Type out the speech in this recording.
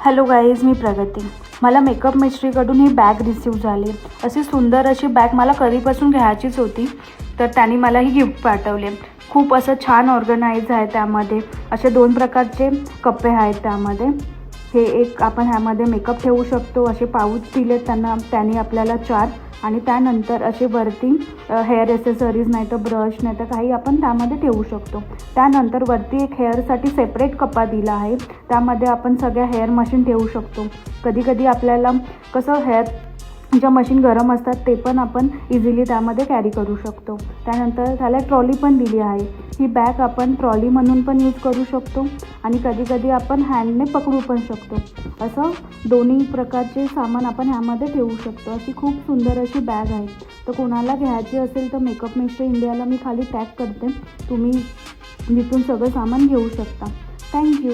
Hello guys, मी प्रगती. मला makeup मिस्ट्रीकडून ही bag receive झाली. अशी सुंदर अशी बॅग मला कधीपासून घ्यायचीच होती, तर त्यांनी मला ही गिफ्ट पाठवली. खूप असं छान ऑर्गनाईज आहे. त्यामध्ये असे 2 प्रकारचे कप्पे आहेत. त्यामध्ये हे एक आपण ह्यामध्ये मेकअप ठेवू शकतो. असे पाऊच दिले त्यांनी आपल्याला 4 आणि त्यानंतर असे वरती हेअर ॲसेसरीज नाही तर ब्रश नाही तर काही आपण त्यामध्ये ठेवू शकतो. त्यानंतर वरती एक हेअरसाठी सेपरेट कप्पा दिला आहे. त्यामध्ये आपण सगळ्या हेअर मशीन ठेवू शकतो. कधी कधी आपल्याला कसं ज्या मशीन गरम असतात ते पण आपण इझिली त्यामध्ये कॅरी करू शकतो. त्यानंतर त्याला ट्रॉली पण दिली आहे. ही बॅग आपण ट्रॉली म्हणून पण यूज करू शकतो आणि कधी कधी आपण हँडने पकडू पण शकतो. असं दोन्ही प्रकारचे सामान आपण ह्यामध्ये ठेवू शकतो. अशी खूप सुंदर अशी बॅग आहे. तर कोणाला घ्यायची असेल तर मेकअप मिस्ट्री इंडियाला मी खाली टॅग करते. तुम्ही जिथून सगळं सामान घेऊ शकता. थँक्यू.